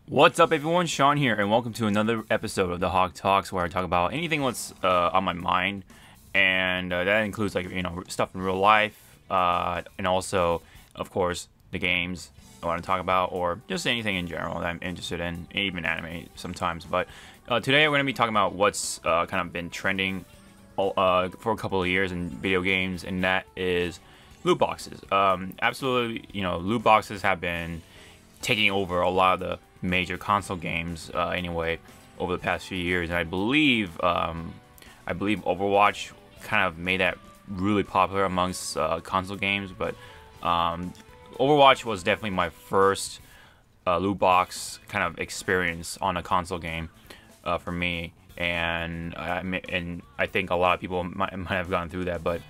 What's up, everyone? Sean here, and welcome to another episode of the Hawke Talks, where I talk about anything that's on my mind, and that includes stuff in real life, and also, of course, the games I want to talk about, or just anything in general that I'm interested in, even anime sometimes. But today we're going to be talking about what's kind of been trending for a couple of years in video games, and that is loot boxes. Absolutely, loot boxes have been taking over a lot of the major console games anyway over the past few years, and I believe Overwatch kind of made that really popular amongst console games. But Overwatch was definitely my first loot box kind of experience on a console game for me, and I think a lot of people might have gone through that, but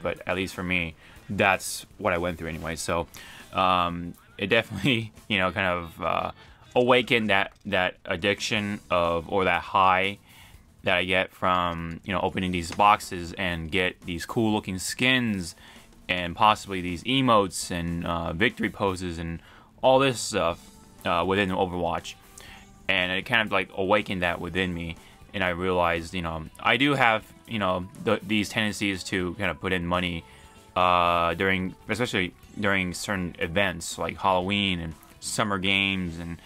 but at least for me, that's what I went through anyway. So it definitely kind of awaken that addiction or that high that I get from opening these boxes and get these cool looking skins and possibly these emotes and victory poses and all this stuff within Overwatch. And it kind of like awakened that within me, and I realized I do have these tendencies to kind of put in money especially during certain events like Halloween and summer games and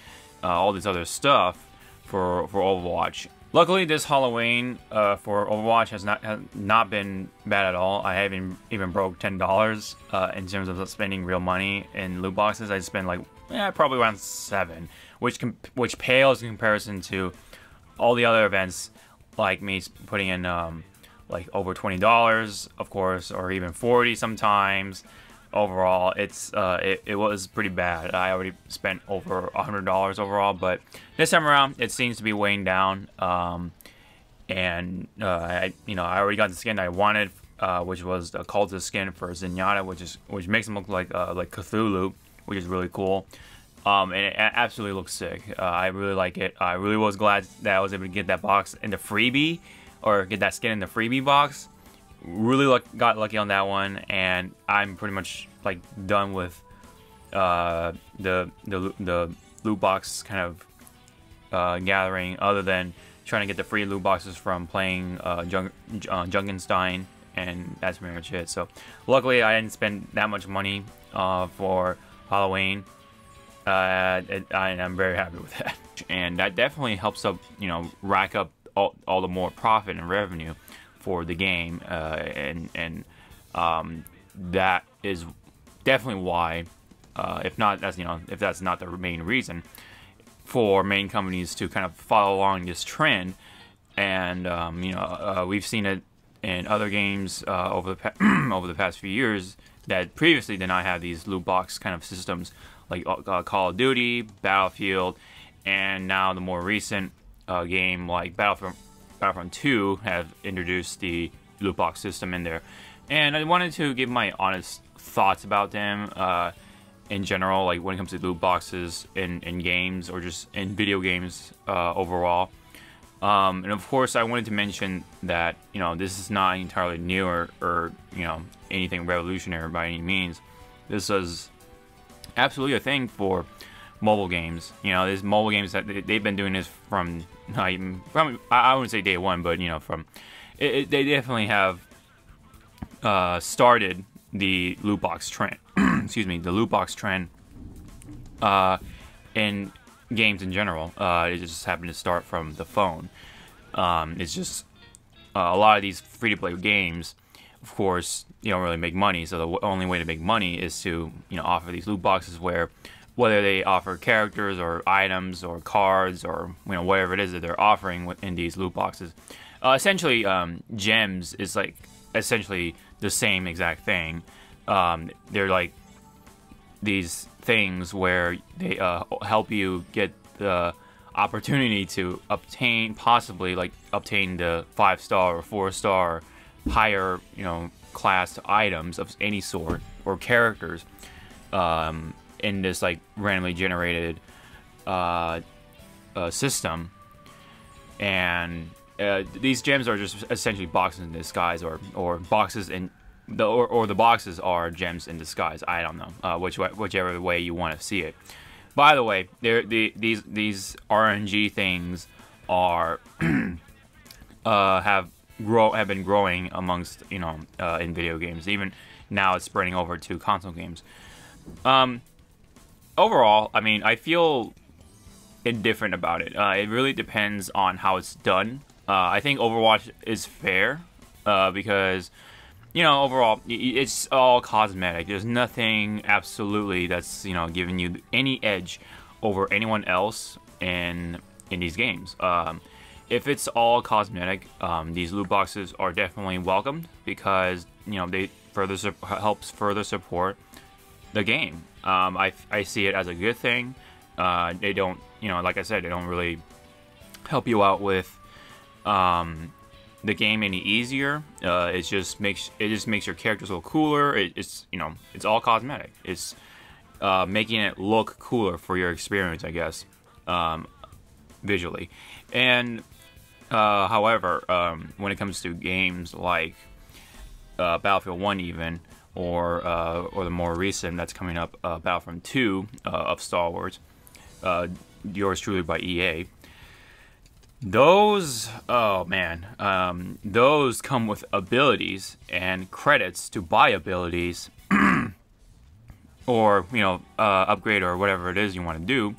all this other stuff for Overwatch. Luckily, this Halloween for Overwatch has not been bad at all. I haven't even broke $10 in terms of spending real money in loot boxes. I spent probably around $7, which pales in comparison to all the other events, like me putting in like over $20, of course, or even $40 sometimes. Overall, it was pretty bad. I already spent over $100 overall, but this time around it seems to be weighing down. And I already got the skin I wanted, which was the cultist skin for Zenyatta, which makes him look like Cthulhu, which is really cool. And it absolutely looks sick. I really like it. I really was glad that I was able to get that box in the freebie, or get that skin in the freebie box. Really got lucky on that one, and I'm pretty much like done with the loot box kind of gathering, other than trying to get the free loot boxes from playing Junkenstein, and that's pretty much it. So luckily I didn't spend that much money for Halloween, and I'm very happy with that. And that definitely helps up rack up all the more profit and revenue for the game, and that is definitely why, if that's not the main reason, for main companies to kind of follow along this trend. And we've seen it in other games over the past few years that previously did not have these loot box kind of systems, like Call of Duty, Battlefield, and now the more recent game like Battlefront 2 have introduced the loot box system in there. And I wanted to give my honest thoughts about them in general, like when it comes to loot boxes in games, or just in video games overall. And of course, I wanted to mention that this is not entirely new or anything revolutionary by any means. This is absolutely a thing for mobile games. There's mobile games that they've been doing this from I wouldn't say day one, but they definitely have started the loot box trend. Excuse me, the loot box trend in games in general. It just happened to start from the phone. It's just a lot of these free-to-play games, of course, don't really make money. So the only way to make money is to offer these loot boxes, where whether they offer characters or items or cards or whatever it is that they're offering in these loot boxes. Essentially, gems is like essentially the same exact thing. They're like these things where they help you get the opportunity to possibly obtain the 5-star or 4-star higher class items of any sort, or characters, in this randomly generated system. And these gems are just essentially boxes in disguise, or boxes in the boxes are gems in disguise. I don't know, whichever way you want to see it. By the way, these RNG things are have been growing amongst in video games. Even now, it's spreading over to console games. Overall, I mean, I feel indifferent about it. It really depends on how it's done. I think Overwatch is fair because, overall, it's all cosmetic. There's nothing absolutely that's, giving you any edge over anyone else in these games. If it's all cosmetic, these loot boxes are definitely welcomed because, they helps further support the game. I see it as a good thing. They don't, like I said, they don't really help you out with the game any easier. It just makes your characters look cooler. It's all cosmetic. It's making it look cooler for your experience, I guess, visually. And however, when it comes to games like Battlefield 1 even, or the more recent that's coming up, Battlefront 2 of Star Wars, yours truly by EA. Those, oh man, those come with abilities and credits to buy abilities, or upgrade or whatever it is you want to do,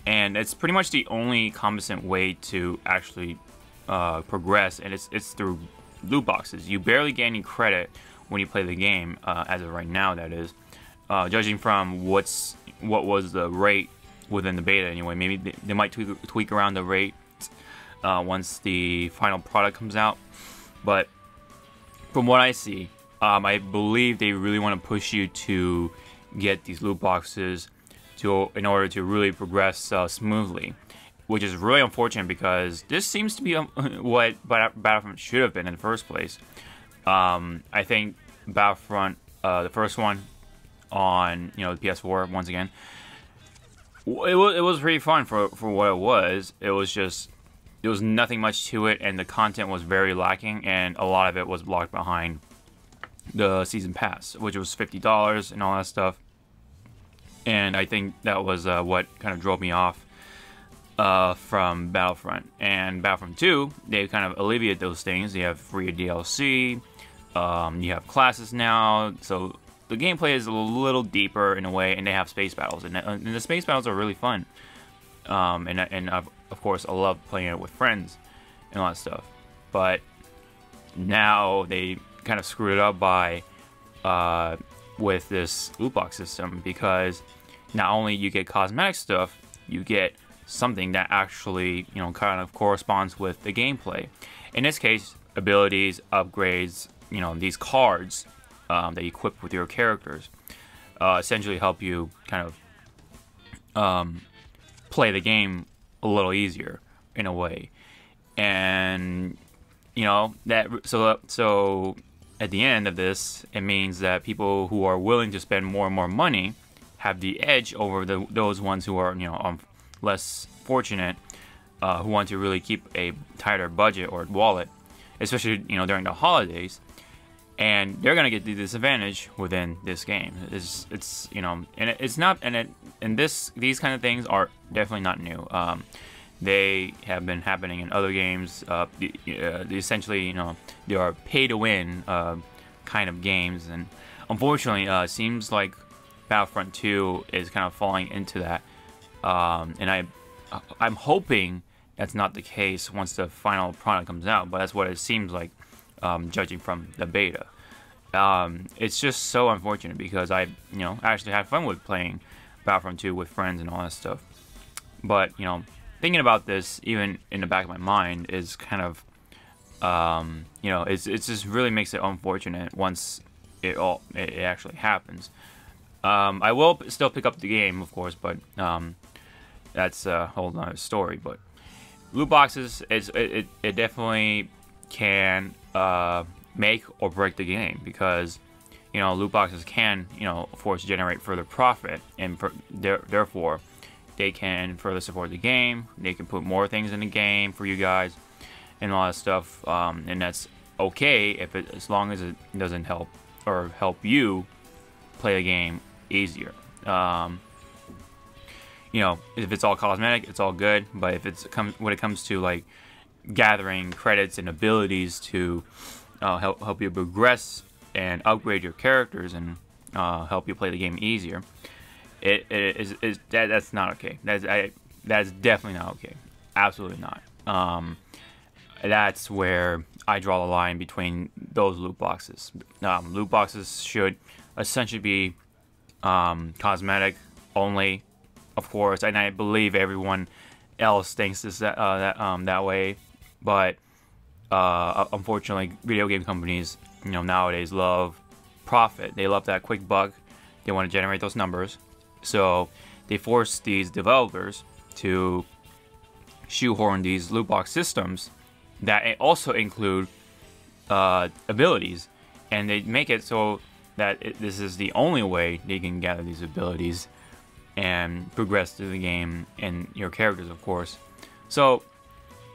and it's pretty much the only competent way to actually progress, and it's through loot boxes. You barely get any credit when you play the game, as of right now, that is. Judging from what was the rate within the beta anyway. Maybe they might tweak around the rate once the final product comes out. But from what I see, I believe they really want to push you to get these loot boxes in order to really progress smoothly. Which is really unfortunate because this seems to be what Battlefront should have been in the first place. I think Battlefront, the first one on the PS4, once again, it was pretty fun for what it was. It was nothing much to it, and the content was very lacking, and a lot of it was blocked behind the season pass, which was $50 and all that stuff. And I think that was what kind of drove me off from Battlefront. And Battlefront 2, they kind of alleviate those things. You have free DLC, you have classes now, so the gameplay is a little deeper in a way, and they have space battles, and the space battles are really fun. And of course, I love playing it with friends and all that stuff. But now they kind of screwed it up by with this loot box system, because not only you get cosmetic stuff, you get something that actually kind of corresponds with the gameplay. In this case, abilities, upgrades, these cards that you equip with your characters essentially help you kind of play the game a little easier in a way. And so at the end of this, it means that people who are willing to spend more and more money have the edge over those ones who are less fortunate, who want to really keep a tighter budget or wallet, especially during the holidays, and they're gonna get the disadvantage within this game. It's and it's not, and these kind of things are definitely not new. They have been happening in other games. Essentially, they are pay to win kind of games, and unfortunately, it seems like Battlefront 2 is kind of falling into that. And I'm hoping that's not the case once the final product comes out, but that's what it seems like, judging from the beta. It's just so unfortunate because I actually had fun with playing Battlefront 2 with friends and all that stuff. But thinking about this, even in the back of my mind, is kind of it just really makes it unfortunate once it actually happens. I will still pick up the game, of course, but that's a whole other story. But loot boxes, it definitely can make or break the game, because loot boxes can of course generate further profit, and therefore they can further support the game. They can put more things in the game for you guys and all that stuff, and that's okay as long as it doesn't help you play the game easier. you know, if it's all cosmetic, it's all good. But if when it comes to like gathering credits and abilities to help you progress and upgrade your characters and help you play the game easier, that's not okay. That's definitely not okay. Absolutely not. That's where I draw the line between those loot boxes. Loot boxes should essentially be cosmetic only, of course, and I believe everyone else thinks that way. But unfortunately, video game companies, you know, nowadays love profit. They love that quick buck. They want to generate those numbers, so they force these developers to shoehorn these loot box systems that also include abilities, and they make it so that this is the only way they can gather these abilities and progress through the game and your characters, of course. So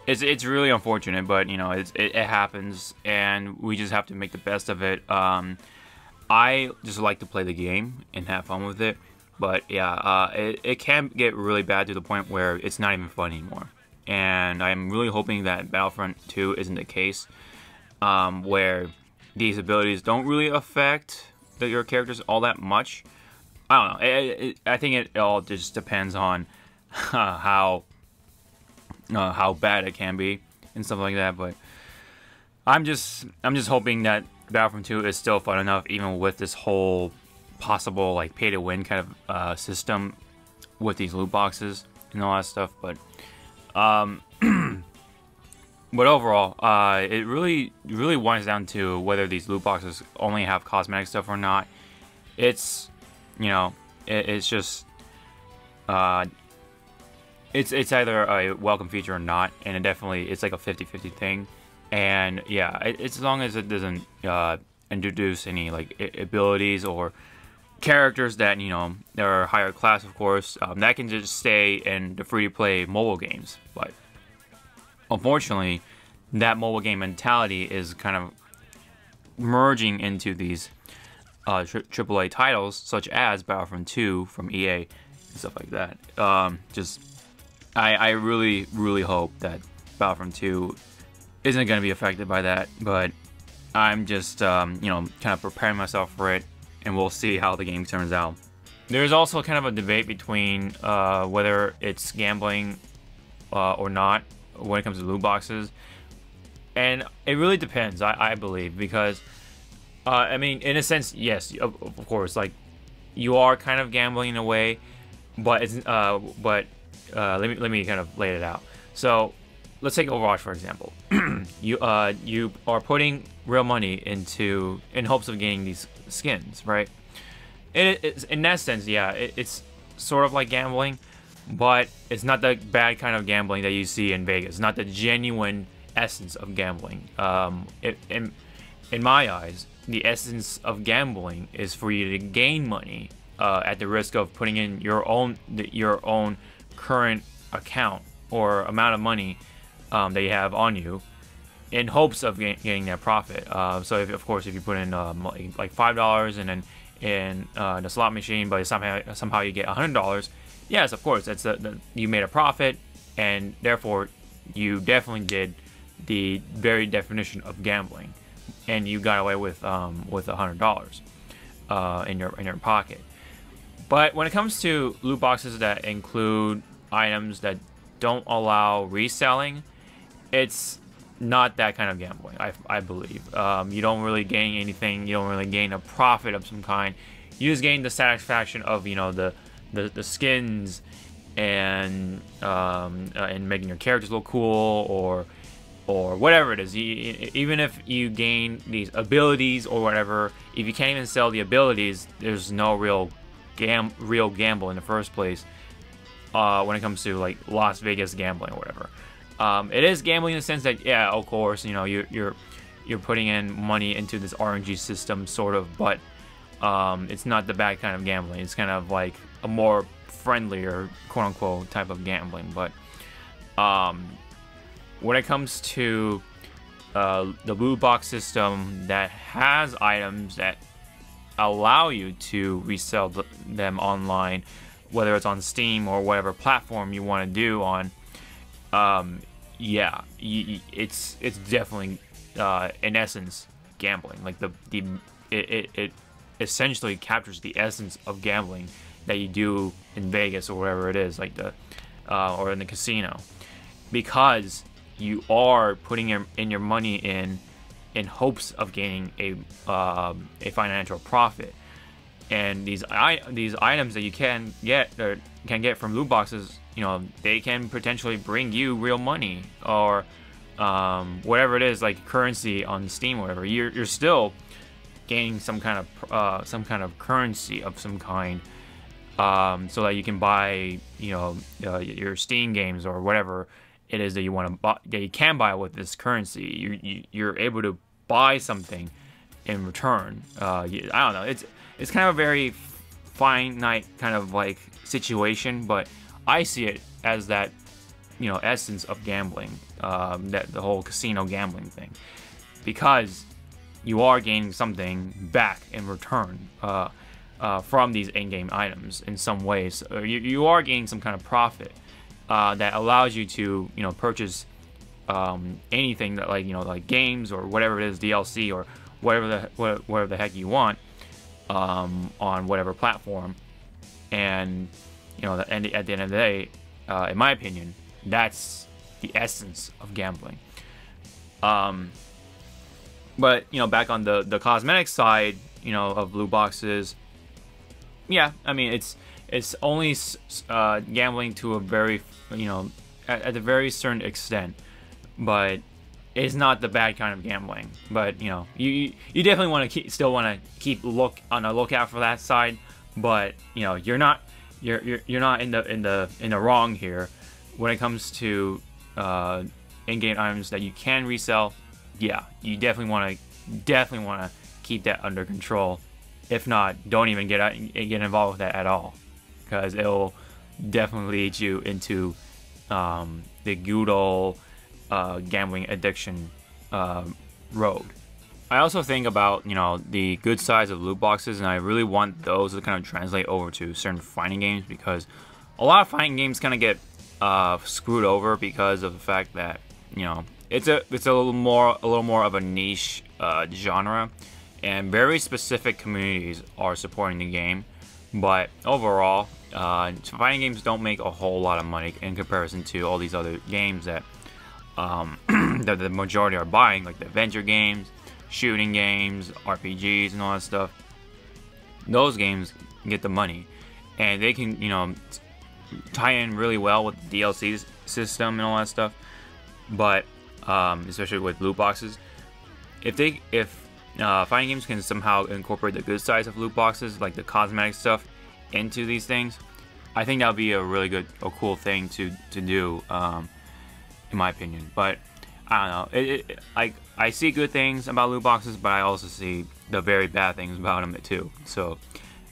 it's really unfortunate, but you know, it happens, and we just have to make the best of it. I just like to play the game and have fun with it, but yeah, it can get really bad to the point where it's not even fun anymore. And I'm really hoping that Battlefront 2 isn't the case, where these abilities don't really affect your characters all that much. I don't know. I think it all just depends on how bad it can be and stuff like that. But I'm just hoping that Battlefront 2 is still fun enough, even with this whole possible like pay to win kind of system with these loot boxes and all that stuff. But but overall, it really winds down to whether these loot boxes only have cosmetic stuff or not. It's, you know, it's just it's either a welcome feature or not, and it's like a 50-50 thing. And yeah, it's as long as it doesn't introduce any like abilities or characters that, you know, they're higher class, of course, that can just stay in the free-to-play mobile games. But unfortunately, that mobile game mentality is kind of merging into these AAA titles, such as Battlefront 2 from EA and stuff like that. I really hope that Battlefront 2 isn't going to be affected by that, but I'm just, you know, kind of preparing myself for it, and we'll see how the game turns out. There's also kind of a debate between whether it's gambling or not when it comes to loot boxes, and it really depends, I believe, because I mean, in a sense, yes, of course, like, you are kind of gambling in a way, but it's let me kind of lay it out. So let's take Overwatch for example. You are putting real money in hopes of getting these skins, right? It's in that sense, yeah, it's sort of like gambling, but it's not the bad kind of gambling that you see in Vegas. It's not the genuine essence of gambling. In my eyes, the essence of gambling is for you to gain money at the risk of putting in your own current account or amount of money that you have on you, in hopes of getting that profit. So of course, if you put in like $5 and then in the slot machine, but somehow you get $100, yes, of course, you made a profit, and therefore you definitely did the very definition of gambling, and you got away with $100 in your pocket. But when it comes to loot boxes that include items that don't allow reselling, it's not that kind of gambling, I believe. You don't really gain anything. You don't really gain a profit of some kind. You just gain the satisfaction of, you know, the skins and making your characters look cool, or whatever it is. Even if you gain these abilities or whatever, if you can't even sell the abilities, there's no real gamble in the first place. When it comes to like Las Vegas gambling or whatever. It is gambling in the sense that, yeah, of course, you know, you're putting in money into this RNG system, sort of, but it's not the bad kind of gambling. It's kind of like a more friendlier, quote-unquote, type of gambling. But when it comes to the loot box system that has items that allow you to resell them online, whether it's on Steam or whatever platform you want to do on, yeah, it's definitely in essence gambling. Like it essentially captures the essence of gambling that you do in Vegas or wherever it is, like or in the casino, because you are putting in your money in hopes of gaining a financial profit. And these items that you can get from loot boxes, you know, they can potentially bring you real money, or whatever it is, like currency on Steam or whatever. You're still gaining some kind of currency of some kind, so that you can buy, you know, your Steam games or whatever it is that you want to buy, that you can buy with this currency. You're able to buy something in return. I don't know. It's kind of a very finite kind of like situation, but I see it as that, you know, essence of gambling, that the whole casino gambling thing, because you are gaining something back in return from these in-game items in some ways. You are gaining some kind of profit that allows you to, you know, purchase anything that, like, you know, like games or whatever it is, DLC or whatever the heck you want, on whatever platform. And, you know, at the end of the day, in my opinion, that's the essence of gambling. But, you know, back on the cosmetic side, you know, of loot boxes, yeah, I mean, it's only gambling to a very, you know, at a very certain extent, but it's not the bad kind of gambling. But, you know, you definitely want to still want to keep on the lookout for that side. But, you know, you're not in the wrong here when it comes to in-game items that you can resell. Yeah, you definitely want to keep that under control. If not, don't even get involved with that at all, because it'll definitely lead you into the good old gambling addiction road. I also think about, you know, the good sides of loot boxes, and I really want those to kind of translate over to certain fighting games, because a lot of fighting games kind of get screwed over because of the fact that, you know, it's a little more of a niche genre, and very specific communities are supporting the game. But overall, fighting games don't make a whole lot of money in comparison to all these other games that that the majority are buying, like the adventure games, shooting games, RPGs, and all that stuff. Those games get the money, and they can, you know, tie in really well with the DLC system and all that stuff. But especially with loot boxes, if fighting games can somehow incorporate the good sides of loot boxes, like the cosmetic stuff, into these things, I think that would be a cool thing to do, in my opinion. But I don't know. I see good things about loot boxes, but I also see the very bad things about them too. So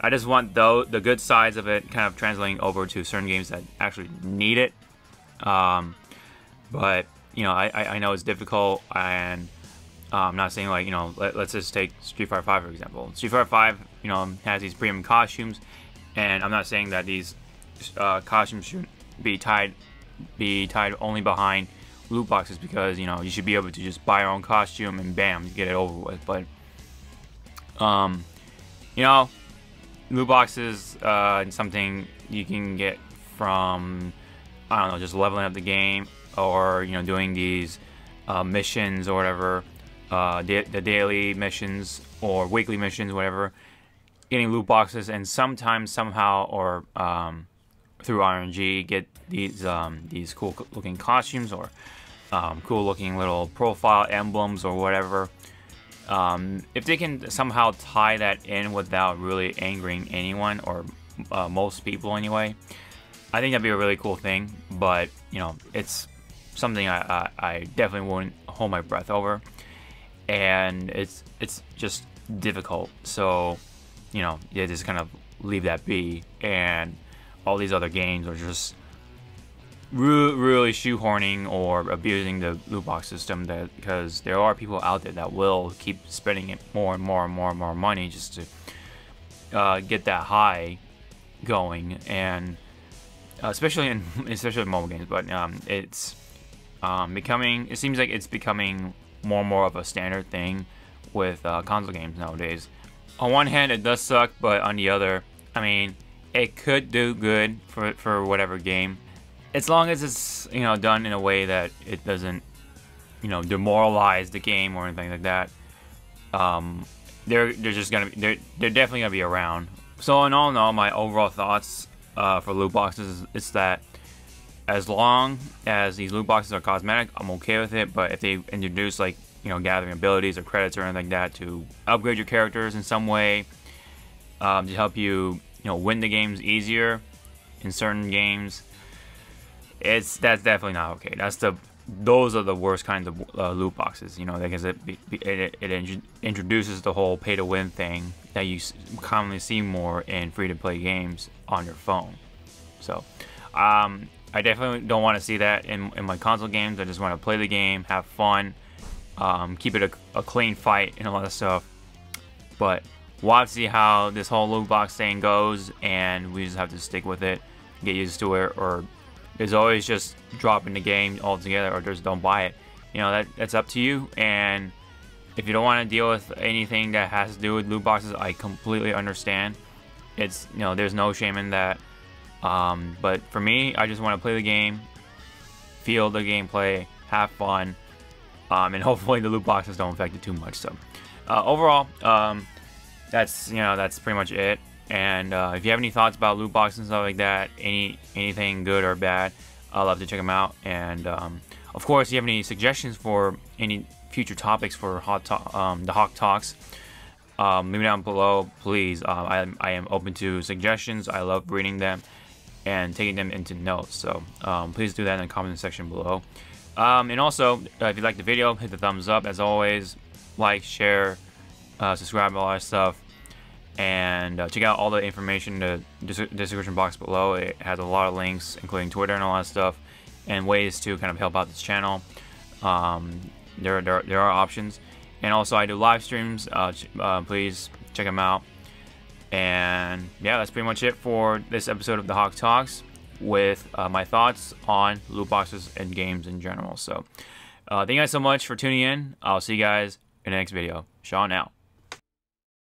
I just want the good sides of it kind of translating over to certain games that actually need it. But, you know, I know it's difficult, and I'm not saying, like, you know, let's just take Street Fighter 5 for example. Street Fighter 5, you know, has these premium costumes, and I'm not saying that these costumes should be tied only behind loot boxes, because, you know, you should be able to just buy your own costume and bam, get it over with. But you know, loot boxes, something you can get from, I don't know, just leveling up the game, or, you know, doing these missions or whatever, the daily missions or weekly missions, whatever, getting loot boxes, and sometimes somehow, or through RNG, get these cool looking costumes, or cool looking little profile emblems or whatever. If they can somehow tie that in without really angering anyone, or most people anyway, I think that'd be a really cool thing. But, you know, it's something I definitely wouldn't hold my breath over, and it's just difficult. So, you know, you just kind of leave that be, and all these other games are just really shoehorning or abusing the loot box system, because there are people out there that will keep spending it more and more money just to get that high, going, and especially in mobile games. But it's becoming. It seems like it's becoming more and more of a standard thing with console games nowadays. On one hand, it does suck, but on the other, I mean, it could do good for whatever game, as long as it's, you know, done in a way that it doesn't, you know, demoralize the game or anything like that. They're just gonna be, they're definitely gonna be around. So in all, my overall thoughts for loot boxes is that as long as these loot boxes are cosmetic, I'm okay with it. But if they introduce, like, you know, gathering abilities or credits or anything like that to upgrade your characters in some way, to help you, you know, win the games easier in certain games, that's definitely not okay. Those are the worst kinds of loot boxes, you know, because it introduces the whole pay-to-win thing that you commonly see more in free-to-play games on your phone. So, I definitely don't want to see that in my console games. I just want to play the game, have fun, keep it a clean fight, and all that stuff. But we'll have to see how this whole loot box thing goes, and we just have to stick with it, get used to it, or there's always just dropping the game altogether, or just don't buy it. You know, that's up to you. And if you don't want to deal with anything that has to do with loot boxes, I completely understand. It's, you know, there's no shame in that. But for me, I just want to play the game, feel the gameplay, have fun, and hopefully the loot boxes don't affect it too much. So overall, that's pretty much it. And if you have any thoughts about loot boxes and stuff like that, anything good or bad, I'd love to check them out. And of course, if you have any suggestions for any future topics for the Hawke Talks, leave me down below, please. I am open to suggestions. I love reading them and taking them into notes. So please do that in the comment section below. And also, if you like the video, hit the thumbs up. As always, like, share, subscribe, all that stuff. And check out all the information in the description box below. It has a lot of links, including Twitter and all that stuff, and ways to kind of help out this channel. There are options. And also, I do live streams. Please check them out. And yeah, that's pretty much it for this episode of the Hawke Talks, with my thoughts on loot boxes and games in general. So thank you guys so much for tuning in. I'll see you guys in the next video. Sean out.